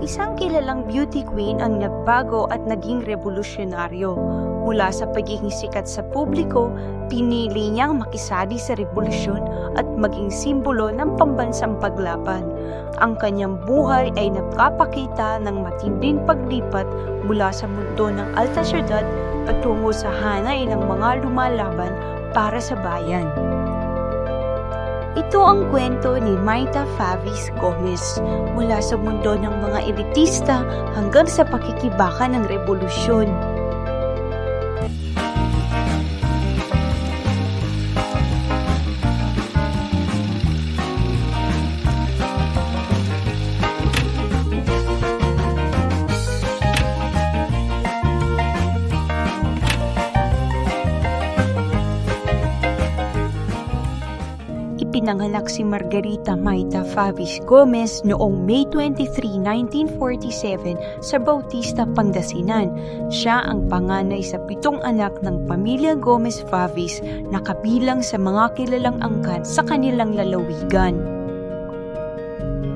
isang kilalang beauty queen ang nagbago at naging revolusyonaryo. Mula sa pagiging sikat sa publiko, pinili niyang makisali sa revolusyon at maging simbolo ng pambansang paglaban. Ang kanyang buhay ay nagpapakita ng matinding paglipat mula sa mundo ng alta syudad patungo sa hanay ng mga lumalaban para sa bayan. Ito ang kwento ni Mayta Favis Gomez mula sa mundo ng mga elitista hanggang sa pakikibaka ng revolusyon. Pinanganak si Margarita Mayta Favis Gomez noong May 23, 1947 sa Bautista, Pangasinan. Siya ang panganay sa 7 anak ng pamilya Gomez Favis na kabilang sa mga kilalang angkan sa kanilang lalawigan.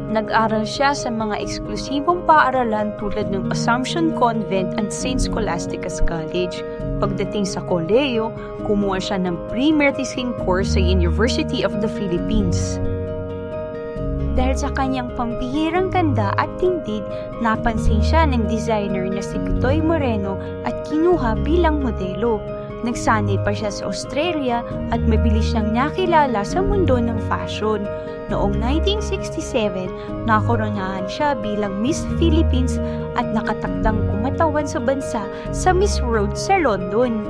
Nag-aral siya sa mga eksklusibong paaralan tulad ng Assumption Convent and St. Scholastica's College. Pagdating sa kolehiyo, kumuha siya ng pre-medicine course sa University of the Philippines. Dahil sa kanyang pambihirang ganda at tindig, napansin siya ng designer na si Bitoy Moreno at kinuha bilang modelo. Nagsanay pa siya sa Australia at mabilis siyang nakilala sa mundo ng fashion. Noong 1967, nakoronahan siya bilang Miss Philippines at nakatakdang kumatawan sa bansa sa Miss World sa London.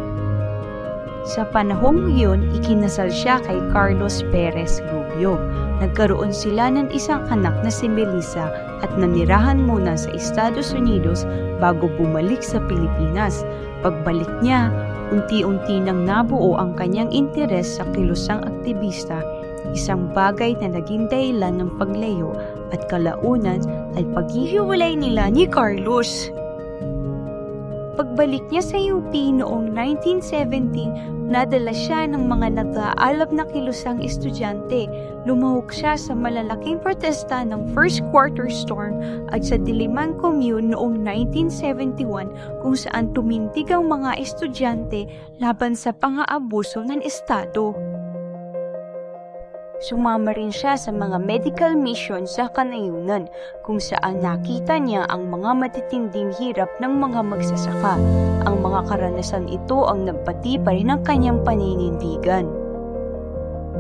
Sa panahong iyon, ikinasal siya kay Carlos Perez Rubio. Nagkaroon sila ng isang anak na si Melissa at nanirahan muna sa Estados Unidos bago bumalik sa Pilipinas. Pagbalik niya, unti-unti nang nabuo ang kanyang interes sa kilusang aktivista, isang bagay na naging dahilan ng paglayo at kalaunan ay paghihiwalay nila ni Carlos. Pagbalik niya sa UP noong 1970, nadala siya ng mga nag-aalab na kilusang estudyante. Lumahok siya sa malalaking protesta ng First Quarter Storm at sa Diliman Commune noong 1971 kung saan tumindig ang mga estudyante laban sa pang-aabuso ng Estado. Sumama rin siya sa mga medical mission sa kanayunan kung saan nakita niya ang mga matitinding hirap ng mga magsasaka. Ang mga karanasan ito ang nagpatibay ng kanyang paninindigan.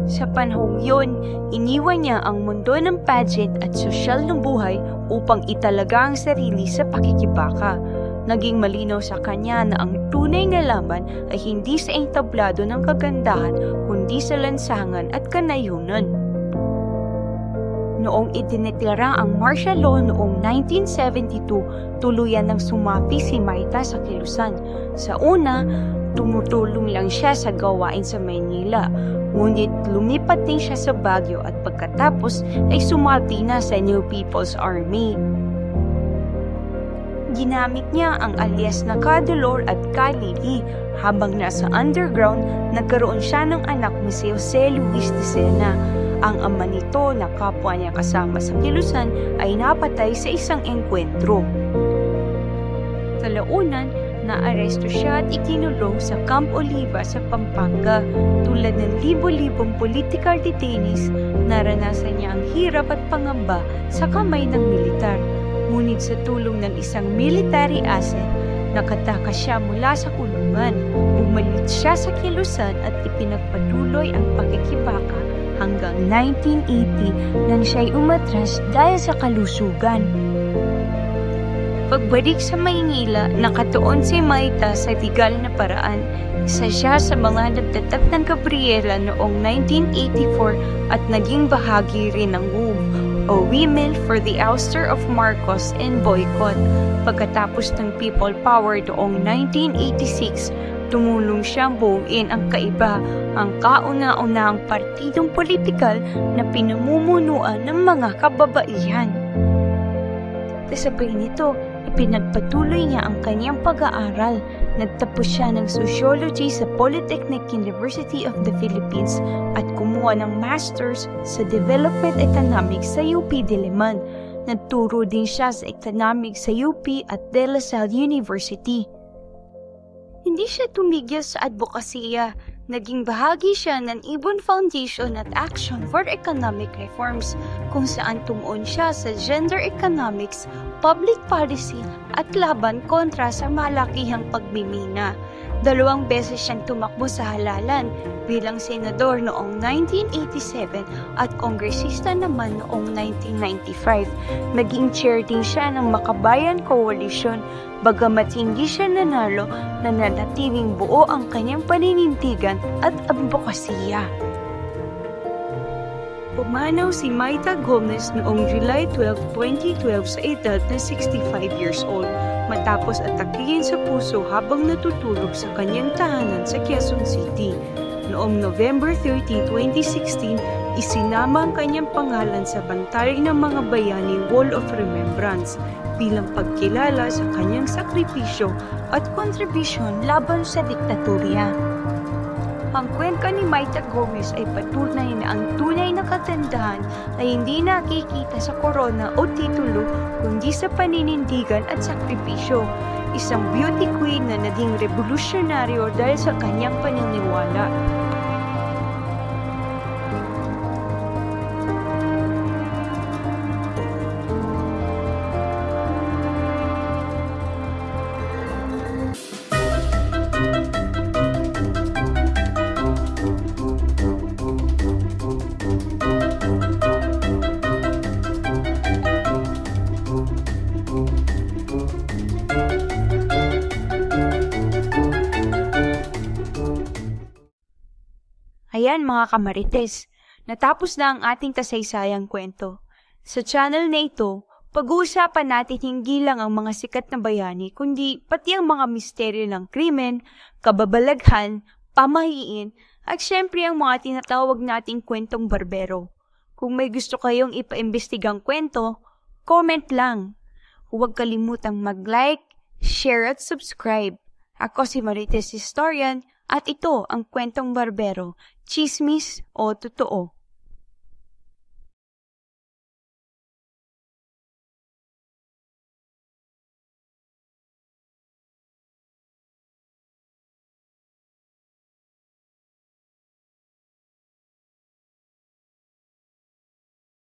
Sa panahong yun, iniwan niya ang mundo ng pageant at sosyal na buhay upang italaga ang sarili sa pakikibaka. Naging malinaw sa kanya na ang tunay na laban ay hindi sa entablado ng kagandahan kundi sa lansangan at kanayunan. Noong itinitira ang martial law noong 1972, tuluyan nang sumapi si Mayta sa kilusan. Sa una, tumutulong lang siya sa gawain sa Maynila, ngunit lumipat din siya sa Baguio at pagkatapos ay sumati na sa New People's Army. Ginamit niya ang alias na Kadolor at Kalili. Habang nasa underground, nagkaroon siya ng anak ni si Jose Luis de Sena. Ang ama nito na kapwa niya kasama sa kilusan ay napatay sa isang engkwentro. Kalaunan, naaresto siya at ikinulong sa Camp Oliva sa Pampanga. Tulad ng libo-libong political detainees, naranasan niya ang hirap at pangamba sa kamay ng militar. Ngunit sa tulong ng isang military asset, nakatakas siya mula sa kulungan. Bumalik siya sa kilusan at ipinagpatuloy ang pakikibaka hanggang 1980 nang siya'y umatras dahil sa kalusugan. Pagbalik sa Maynila, nakatuon si Mayta sa legal na paraan. Isa siya sa mga nagtatag ng Gabriela noong 1984 at naging bahagi rin ng WOV o Women for the Ouster of Marcos and Boycott. Pagkatapos ng People Power noong 1986, tumulong siyang buuin ang Kaiba, ang kauna-unahang partidong politikal na pinamumunuan ng mga kababaihan. Kasabay nito, ipinagpatuloy niya ang kanyang pag-aaral. Nagtapos siya ng Sociology sa Polytechnic University of the Philippines at kumuha ng Masters sa Development Economics sa UP Diliman. Nagturo din siya sa economics sa UP at De La Salle University. Hindi siya tumigil sa advokasya. Naging bahagi siya ng Ibon Foundation at Action for Economic Reforms, kung saan tumuon siya sa gender economics, public policy at laban kontra sa malakihang pagmimina. 2 beses siyang tumakbo sa halalan bilang senador noong 1987 at kongresista naman noong 1995. Naging chair din siya ng Makabayan Coalition. Bagamat hindi siya nanalo, nananatiling buo ang kanyang paninindigan at advokasya. Pumanaw si Mayta Gomez noong July 12, 2012 sa edad na 65 years old matapos atakihin sa puso habang natutulog sa kanyang tahanan sa Quezon City. Noong November 30, 2016, isinama ang kanyang pangalan sa bantay ng mga bayani Wall of Remembrance bilang pagkilala sa kanyang sakripisyo at kontribusyon laban sa diktatorya. Ang kwento ni Mayta Gomez ay patunay na ang tunay na kagandahan ay hindi nakikita sa korona o titulo, kundi sa paninindigan at sakripisyo. Isang beauty queen na naging revolusyonaryo dahil sa kanyang paniniwala. Ayan mga kamarites, natapos na ang ating kasaysayang kwento. Sa channel na ito, pag-uusapan natin hindi lang ang mga sikat na bayani, kundi pati ang mga misteryo ng krimen, kababalaghan, pamahiin, at syempre ang mga tinatawag nating kwentong barbero. Kung may gusto kayong ipaimbestigang kwento, comment lang. Huwag kalimutang mag-like, share at subscribe. Ako si Marites Historian at ito ang Kwentong Barbero, Chismis o Totoo.